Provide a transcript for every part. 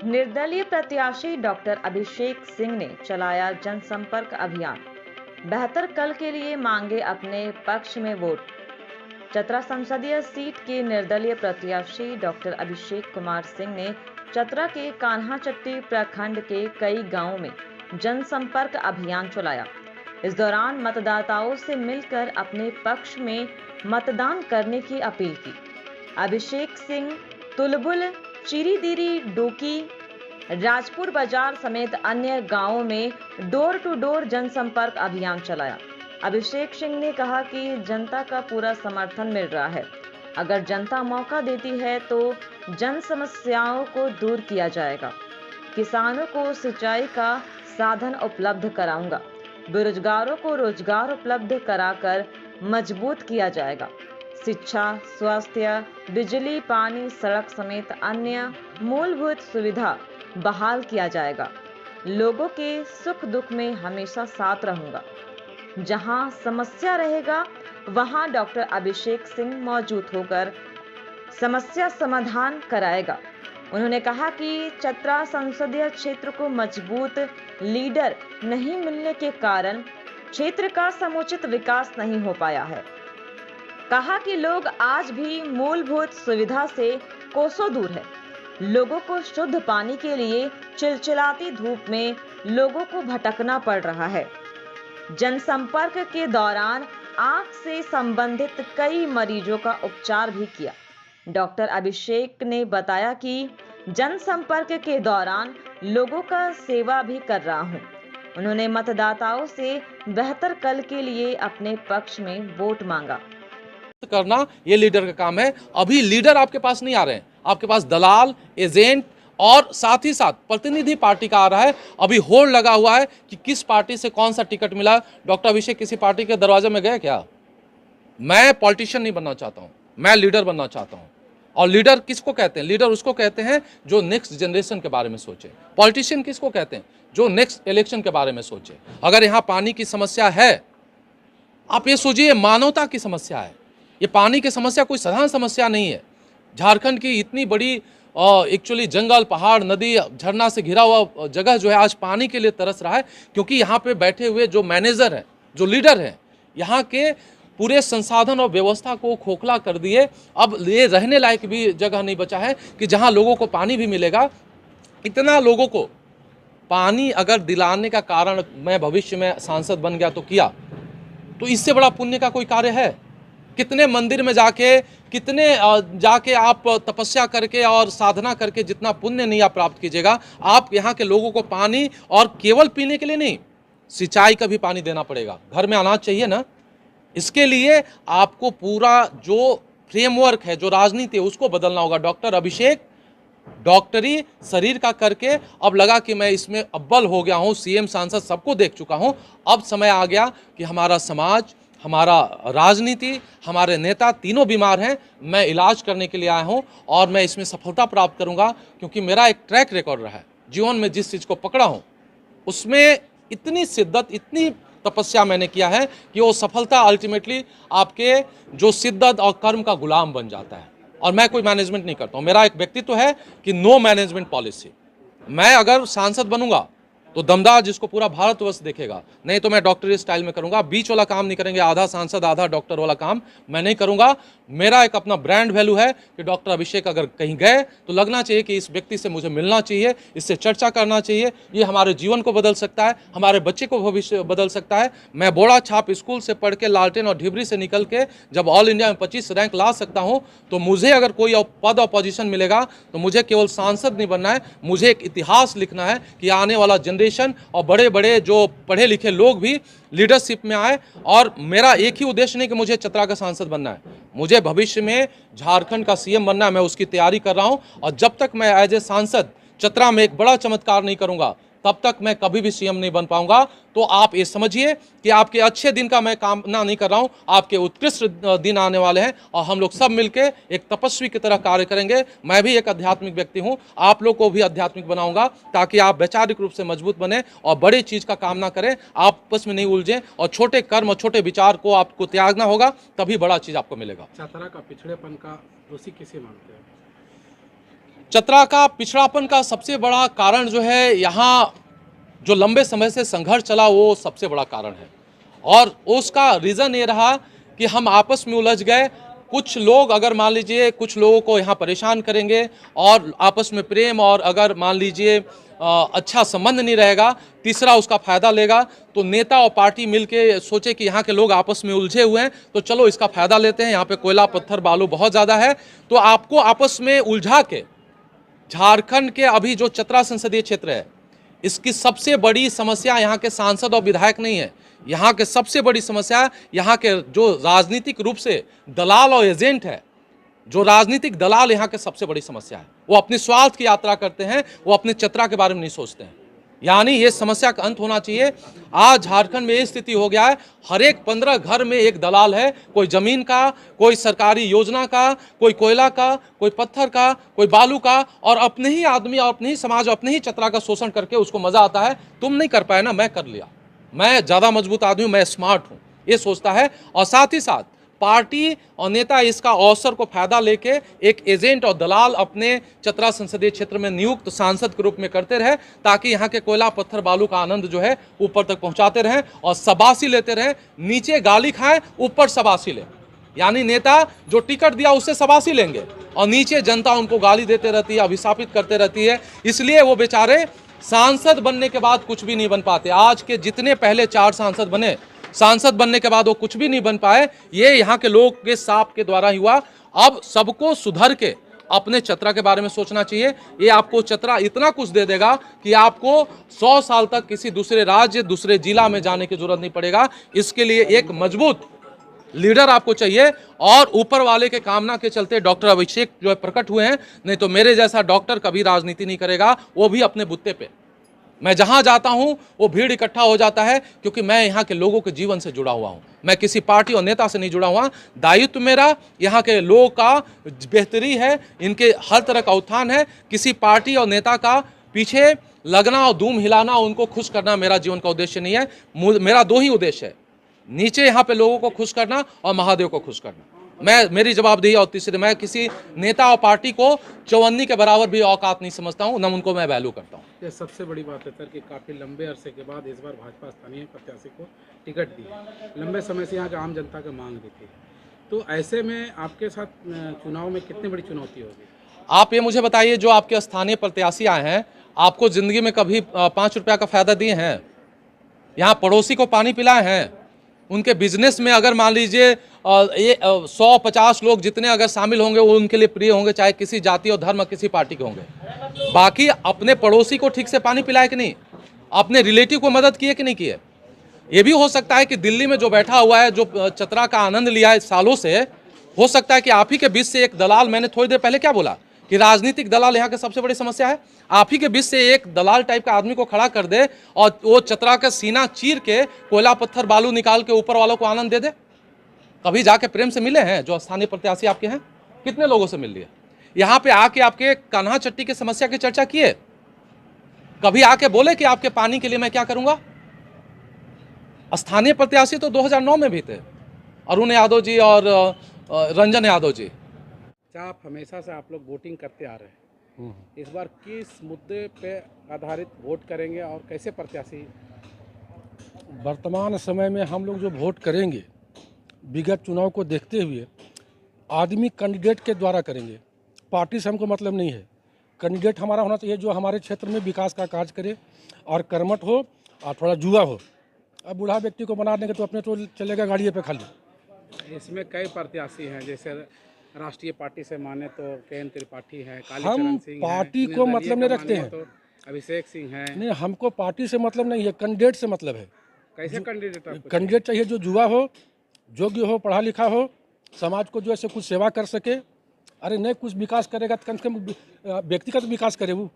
निर्दलीय प्रत्याशी डॉक्टर अभिषेक सिंह ने चलाया जनसंपर्क अभियान। बेहतर कल के लिए मांगे अपने पक्ष में वोट। चतरा संसदीय सीट के निर्दलीय प्रत्याशी डॉक्टर अभिषेक कुमार सिंह ने चतरा के कान्हाचट्टी प्रखंड के कई गांवों में जनसंपर्क अभियान चलाया। इस दौरान मतदाताओं से मिलकर अपने पक्ष में मतदान करने की अपील की। अभिषेक सिंह तुलबुल, चिरीदिरी, डोकी, राजपुर बाजार समेत अन्य गांवों में डोर टू डोर जनसंपर्क अभियान चलाया। अभिषेक सिंह ने कहा कि जनता का पूरा समर्थन मिल रहा है। अगर जनता मौका देती है तो जन समस्याओं को दूर किया जाएगा। किसानों को सिंचाई का साधन उपलब्ध कराऊंगा। बेरोजगारों को रोजगार उपलब्ध कराकर मजबूत किया जाएगा। शिक्षा, स्वास्थ्य, बिजली, पानी, सड़क समेत अन्य मूलभूत सुविधा बहाल किया जाएगा। लोगों के सुख दुख में हमेशा साथ रहूंगा। जहां समस्या रहेगा वहां डॉक्टर अभिषेक सिंह मौजूद होकर समस्या समाधान कराएगा। उन्होंने कहा कि चतरा संसदीय क्षेत्र को मजबूत लीडर नहीं मिलने के कारण क्षेत्र का समुचित विकास नहीं हो पाया है। कहा कि लोग आज भी मूलभूत सुविधा से कोसों दूर है। लोगों को शुद्ध पानी के लिए चिलचिलाती धूप में लोगों को भटकना पड़ रहा है। जनसंपर्क के दौरान आंख से संबंधित कई मरीजों का उपचार भी किया। डॉक्टर अभिषेक ने बताया कि जनसंपर्क के दौरान लोगों का सेवा भी कर रहा हूं। उन्होंने मतदाताओं से बेहतर कल के लिए अपने पक्ष में वोट मांगा। करना ये लीडर का काम है। अभी लीडर आपके पास नहीं आ रहे हैं, आपके पास दलाल, एजेंट और साथ ही साथ प्रतिनिधि पार्टी का आ रहा है। अभी होड़ लगा हुआ है कि किस पार्टी से कौन सा टिकट मिला। डॉक्टर अभिषेक किसी पार्टी के दरवाजे में गए क्या? मैं पॉलिटिशियन नहीं बनना चाहता हूं, मैं लीडर बनना चाहता हूं। और लीडर किसको कहते हैं? लीडर उसको कहते हैं जो नेक्स्ट जनरेशन के बारे में सोचे। पॉलिटिशियन किसको कहते हैं? जो नेक्स्ट इलेक्शन के बारे में सोचे। अगर यहाँ पानी की समस्या है, आप ये सोचिए, मानवता की समस्या है। ये पानी की समस्या कोई साधारण समस्या नहीं है। झारखंड की इतनी बड़ी एक्चुअली जंगल, पहाड़, नदी, झरना से घिरा हुआ जगह जो है आज पानी के लिए तरस रहा है, क्योंकि यहाँ पे बैठे हुए जो मैनेजर हैं, जो लीडर हैं, यहाँ के पूरे संसाधन और व्यवस्था को खोखला कर दिए। अब ये रहने लायक भी जगह नहीं बचा है कि जहाँ लोगों को पानी भी मिलेगा। इतना लोगों को पानी अगर दिलाने का कारण मैं भविष्य में सांसद बन गया तो किया, तो इससे बड़ा पुण्य का कोई कार्य है? कितने मंदिर में जाके आप तपस्या करके और साधना करके जितना पुण्य नहीं आप प्राप्त कीजिएगा, आप यहाँ के लोगों को पानी, और केवल पीने के लिए नहीं, सिंचाई का भी पानी देना पड़ेगा। घर में अनाज चाहिए ना, इसके लिए आपको पूरा जो फ्रेमवर्क है, जो राजनीति है, उसको बदलना होगा। डॉक्टर अभिषेक डॉक्टरी शरीर का करके अब लगा कि मैं इसमें अव्वल हो गया हूँ, सीएम, सांसद सबको देख चुका हूँ। अब समय आ गया कि हमारा समाज, हमारा राजनीति, हमारे नेता तीनों बीमार हैं। मैं इलाज करने के लिए आया हूं और मैं इसमें सफलता प्राप्त करूंगा, क्योंकि मेरा एक ट्रैक रिकॉर्ड रहा है। जीवन में जिस चीज़ को पकड़ा हूं उसमें इतनी शिद्दत, इतनी तपस्या मैंने किया है कि वो सफलता अल्टीमेटली आपके जो शिद्दत और कर्म का गुलाम बन जाता है। और मैं कोई मैनेजमेंट नहीं करता हूँ। मेरा एक व्यक्तित्व है कि नो मैनेजमेंट पॉलिसी। मैं अगर सांसद बनूंगा तो दमदार, जिसको पूरा भारतवर्ष देखेगा। नहीं तो मैं डॉक्टरी स्टाइल में करूंगा। बीच वाला काम नहीं करेंगे, आधा सांसद आधा डॉक्टर वाला काम मैं नहीं करूंगा। मेरा एक अपना ब्रांड वैल्यू है कि डॉक्टर अभिषेक अगर कहीं गए तो लगना चाहिए कि इस व्यक्ति से मुझे मिलना चाहिए, इससे चर्चा करना चाहिए। ये हमारे जीवन को बदल सकता है, हमारे बच्चे को भविष्य बदल सकता है। मैं बोड़ा छाप स्कूल से पढ़ के, लालटेन और ढिबरी से निकल के जब ऑल इंडिया में 25 रैंक ला सकता हूँ, तो मुझे अगर कोई पद और पोजीशन मिलेगा तो मुझे केवल सांसद नहीं बनना है, मुझे एक इतिहास लिखना है कि आने वाला जनरेशन और बड़े बड़े जो पढ़े लिखे लोग भी लीडरशिप में आए। और मेरा एक ही उद्देश्य नहीं कि मुझे चतरा का सांसद बनना है, मुझे भविष्य में झारखंड का सीएम बनना है। मैं उसकी तैयारी कर रहा हूं। और जब तक मैं एज ए सांसद चतरा में एक बड़ा चमत्कार नहीं करूंगा, तब तक मैं कभी भी सीएम नहीं बन पाऊंगा। तो आप ये समझिए कि आपके अच्छे दिन का मैं कामना नहीं कर रहा हूं, आपके उत्कृष्ट दिन आने वाले हैं और हम लोग सब मिलके एक तपस्वी की तरह कार्य करेंगे। मैं भी एक आध्यात्मिक व्यक्ति हूं, आप लोग को भी आध्यात्मिक बनाऊंगा ताकि आप वैचारिक रूप से मजबूत बने और बड़ी चीज का कामना करें, आपस में नहीं उलझें और छोटे कर्म और छोटे विचार को आपको त्यागना होगा, तभी बड़ा चीज आपको मिलेगा। चतरा का पिछड़ेपन का दोषी किसे मानते हैं? चतरा का पिछड़ापन का सबसे बड़ा कारण जो है, यहाँ जो लंबे समय से संघर्ष चला वो सबसे बड़ा कारण है। और उसका रीज़न ये रहा कि हम आपस में उलझ गए। कुछ लोग अगर मान लीजिए कुछ लोगों को यहाँ परेशान करेंगे और आपस में प्रेम और अगर मान लीजिए अच्छा संबंध नहीं रहेगा, तीसरा उसका फ़ायदा लेगा, तो नेता और पार्टी मिलके सोचे कि यहाँ के लोग आपस में उलझे हुए हैं तो चलो इसका फ़ायदा लेते हैं, यहाँ पे कोयला पत्थर बालू बहुत ज़्यादा है, तो आपको आपस में उलझा के झारखंड के अभी जो चतरा संसदीय क्षेत्र है, इसकी सबसे बड़ी समस्या यहाँ के सांसद और विधायक नहीं है। यहाँ के सबसे बड़ी समस्या यहाँ के जो राजनीतिक रूप से दलाल और एजेंट है, जो राजनीतिक दलाल यहाँ के सबसे बड़ी समस्या है। वो अपनी स्वार्थ की यात्रा करते हैं, वो अपने चतरा के बारे में नहीं सोचते हैं। यानी ये समस्या का अंत होना चाहिए। आज झारखंड में ये स्थिति हो गया है, हर एक 15 घर में एक दलाल है, कोई जमीन का, कोई सरकारी योजना का, कोई कोयला का, कोई पत्थर का, कोई बालू का, और अपने ही आदमी और अपने ही समाज और अपने ही चतरा का शोषण करके उसको मजा आता है। तुम नहीं कर पाए ना, मैं कर लिया, मैं ज़्यादा मजबूत आदमी हूँ, मैं स्मार्ट हूँ, ये सोचता है। और साथ ही साथ पार्टी और नेता इसका अवसर को फायदा लेके एक एजेंट और दलाल अपने चतरा संसदीय क्षेत्र में नियुक्त सांसद के रूप में करते रहे, ताकि यहाँ के कोयला पत्थर बालू का आनंद जो है ऊपर तक पहुँचाते रहें और शाबाशी लेते रहें। नीचे गाली खाएं, ऊपर शाबाशी लें। यानी नेता जो टिकट दिया उससे शाबाशी लेंगे और नीचे जनता उनको गाली देते रहती है, अभिशापित करते रहती है। इसलिए वो बेचारे सांसद बनने के बाद कुछ भी नहीं बन पाते। आज के जितने पहले 4 सांसद बने, सांसद बनने के बाद वो कुछ भी नहीं बन पाए। ये यहाँ के लोग के साप के द्वारा ही हुआ। अब सबको सुधर के अपने चतरा के बारे में सोचना चाहिए। ये आपको चतरा इतना कुछ दे देगा कि आपको 100 साल तक किसी दूसरे राज्य, दूसरे जिला में जाने की जरूरत नहीं पड़ेगा। इसके लिए एक मजबूत लीडर आपको चाहिए, और ऊपर वाले के कामना के चलते डॉक्टर अभिषेक जो है प्रकट हुए हैं। नहीं तो मेरे जैसा डॉक्टर कभी राजनीति नहीं करेगा, वो भी अपने बुत्ते पे। मैं जहां जाता हूं वो भीड़ इकट्ठा हो जाता है, क्योंकि मैं यहाँ के लोगों के जीवन से जुड़ा हुआ हूं। मैं किसी पार्टी और नेता से नहीं जुड़ा हुआ। दायित्व मेरा यहाँ के लोगों का बेहतरी है, इनके हर तरह का उत्थान है। किसी पार्टी और नेता का पीछे लगना और धूम हिलाना, उनको खुश करना मेरा जीवन का उद्देश्य नहीं है। मेरा 2 ही उद्देश्य है, नीचे यहाँ पे लोगों को खुश करना और महादेव को खुश करना। मेरी जवाबदेही, और तीसरे मैं किसी नेता और पार्टी को चौवन्नी के बराबर भी औकात नहीं समझता हूँ, न उनको मैं वैल्यू करता हूँ। ये सबसे बड़ी बात है सर कि काफ़ी लंबे अरसे के बाद इस बार भाजपा स्थानीय प्रत्याशी को टिकट दी। लंबे समय से यहाँ की आम जनता की मांग भी थी, तो ऐसे में आपके साथ चुनाव में कितनी बड़ी चुनौती होगी? आप ये मुझे बताइए, जो आपके स्थानीय प्रत्याशी आए हैं, आपको ज़िंदगी में कभी 5 रुपया का फ़ायदा दिए हैं? यहाँ पड़ोसी को पानी पिलाए हैं? उनके बिजनेस में अगर मान लीजिए 100-50 लोग जितने अगर शामिल होंगे वो उनके लिए प्रिय होंगे, चाहे किसी जाति और धर्म किसी पार्टी के होंगे। बाकी अपने पड़ोसी को ठीक से पानी पिलाए कि नहीं, अपने रिलेटिव को मदद किए कि नहीं किए। ये भी हो सकता है कि दिल्ली में जो बैठा हुआ है, जो चतरा का आनंद लिया है सालों से, हो सकता है कि आप ही के बीच से एक दलाल, मैंने थोड़ी देर पहले क्या बोला कि राजनीतिक दलाल यहाँ की सबसे बड़ी समस्या है, आप ही के बीच से एक दलाल टाइप का आदमी को खड़ा कर दे और वो चतरा का सीना चीर के कोयला पत्थर बालू निकाल के ऊपर वालों को आनंद दे दे। कभी जाके प्रेम से मिले हैं जो स्थानीय प्रत्याशी आपके हैं? कितने लोगों से मिल लिए? यहाँ पे आके आपके कान्हा चट्टी की समस्या की चर्चा किए? कभी आके बोले कि आपके पानी के लिए मैं क्या करूंगा? स्थानीय प्रत्याशी तो 2009 में भी थे, अरुण यादव जी और रंजन यादव जी। आप हमेशा से आप लोग वोटिंग करते आ रहे हैं, इस बार किस मुद्दे पे आधारित वोट करेंगे और कैसे प्रत्याशी? वर्तमान समय में हम लोग जो वोट करेंगे, विगत चुनाव को देखते हुए आदमी कैंडिडेट के द्वारा करेंगे। पार्टी से हमको मतलब नहीं है। कैंडिडेट हमारा होना चाहिए जो हमारे क्षेत्र में विकास का कार्य करे और कर्मठ हो और थोड़ा जुआ हो। अब बूढ़ा व्यक्ति को बना देंगे तो अपने तो चलेगा गाड़िए पे खाली। इसमें कई प्रत्याशी हैं, जैसे राष्ट्रीय पार्टी से माने तो के.एन. त्रिपाठी है, हम पार्टी को मतलब नहीं रखते हैं, तो अभिषेक सिंह है। नहीं, हमको पार्टी से मतलब नहीं है, कैंडिडेट से मतलब है। कैसे कैंडिडेट? कैंडिडेट चाहिए जो जुआ हो, योग्य हो, पढ़ा लिखा हो, समाज को जो ऐसे कुछ सेवा कर सके। अरे नहीं कुछ विकास करेगा तो कम से कम व्यक्तिगत विकास करे वो।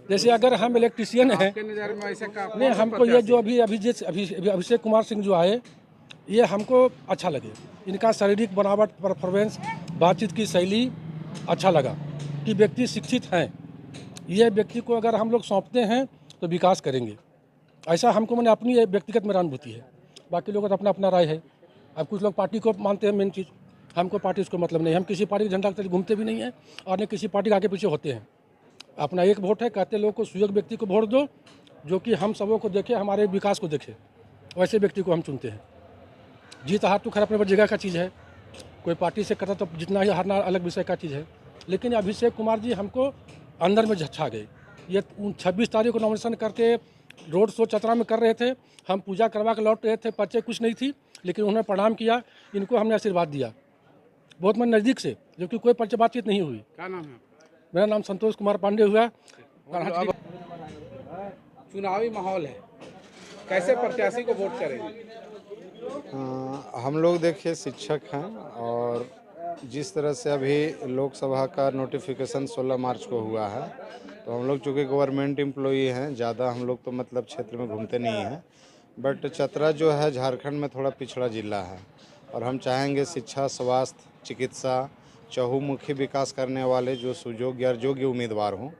जैसे अगर हम इलेक्ट्रिशियन हैं, नहीं हमको ये जो अभिषेक कुमार सिंह जो आए, ये हमको अच्छा लगे। इनका शारीरिक बनावट, परफॉर्मेंस, बातचीत की शैली अच्छा लगा कि व्यक्ति शिक्षित हैं। ये व्यक्ति को अगर हम लोग सौंपते हैं तो विकास करेंगे, ऐसा हमको मैंने अपनी व्यक्तिगत मेरा अनुभूति है। बाकी लोगों का अपना अपना राय है। अब कुछ लोग पार्टी को मानते हैं मेन चीज़, हमको पार्टी से कोई मतलब नहीं, हम किसी पार्टी के झंडा के तले घूमते भी नहीं हैं और न किसी पार्टी के आगे पीछे होते हैं। अपना एक वोट है, कहते लोगों को सुयोग्य व्यक्ति को वोट दो जो कि हम सबों को देखे, हमारे विकास को देखे, वैसे व्यक्ति को हम चुनते हैं। जीत हार तो खैर अपने जगह का चीज़ है, कोई पार्टी से करता तो जितना ही हारना अलग विषय का चीज़ है, लेकिन अभिषेक कुमार जी हमको अंदर में छा गए। ये 26 तारीख को नॉमिनेशन करके रोड शो चतरा में कर रहे थे, हम पूजा करवा के लौट रहे थे, पर्चे कुछ नहीं थी, लेकिन उन्होंने प्रणाम किया, इनको हमने आशीर्वाद दिया बहुत मन नज़दीक से, जो कि कोई पर्चे बातचीत नहीं हुई। क्या नाम है आपका? मेरा नाम संतोष कुमार पांडे हुआ। अब चुनावी माहौल है, कैसे प्रत्याशी को वोट करेंगे? हम लोग देखिए शिक्षक हैं और जिस तरह से अभी लोकसभा का नोटिफिकेशन 16 मार्च को हुआ है, तो हम लोग चूँकि गवर्नमेंट एम्प्लॉई हैं, ज़्यादा हम लोग तो मतलब क्षेत्र में घूमते नहीं हैं, बट चतरा जो है झारखंड में थोड़ा पिछड़ा जिला है और हम चाहेंगे शिक्षा, स्वास्थ्य, चिकित्सा, चहुमुखी विकास करने वाले जो सुयोग्य और योग्य उम्मीदवार हों,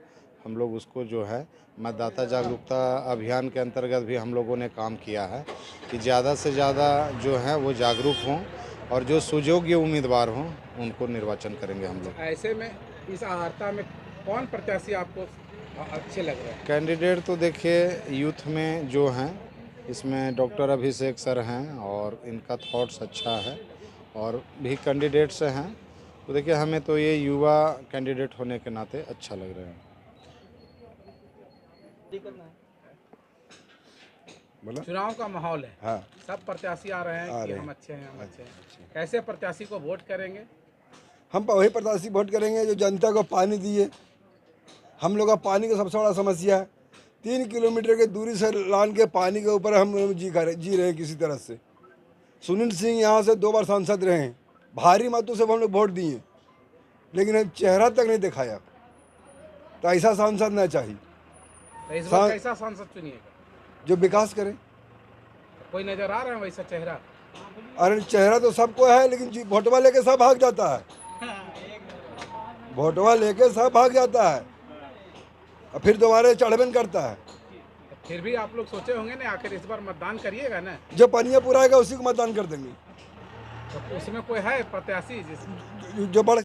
हम लोग उसको जो है मतदाता जागरूकता अभियान के अंतर्गत भी हम लोगों ने काम किया है कि ज़्यादा से ज़्यादा जो है वो जागरूक हों और जो सुयोग्य उम्मीदवार हों उनको निर्वाचन करेंगे हम लोग। ऐसे में इस आहारता में कौन प्रत्याशी आपको अच्छे लग रहे हैं? कैंडिडेट तो देखिए यूथ में जो हैं इसमें डॉक्टर अभिषेक सर हैं और इनका थॉट्स अच्छा है और भी कैंडिडेट्स हैं, तो देखिए हमें तो ये युवा कैंडिडेट होने के नाते अच्छा लग रहा है। चुनाव का माहौल है, हाँ, सब प्रत्याशी आ रहे हैं कि हम अच्छे हैं, हम अच्छे हैं। कैसे प्रत्याशी को वोट करेंगे? हम वही प्रत्याशी वोट करेंगे जो जनता को पानी दिए। हम लोग का पानी का सबसे बड़ा समस्या है, 3 किलोमीटर की दूरी से लान के पानी के ऊपर हम जी रहे हैं किसी तरह से। सुनील सिंह यहाँ से 2 बार सांसद रहे हैं, भारी मतों से हम लोग वोट दिए, लेकिन चेहरा तक नहीं दिखाया, तो ऐसा सांसद ना चाहिए। तो इस बार कैसा सांसद चुनिएगा? जो विकास करे। कोई नजर आ रहा है वैसा चेहरा? अरे चेहरा तो सबको है, लेकिन वोटवा लेके सब भाग जाता है, वोटवा लेके सब भाग जाता है और फिर दोबारा चढ़बन करता है। फिर भी आप लोग सोचे होंगे ना, आखिर इस बार मतदान करिएगा ना? जो पनिया पुराएगा उसी को मतदान कर देंगे। तो उसमें कोई है प्रत्याशी जो बड़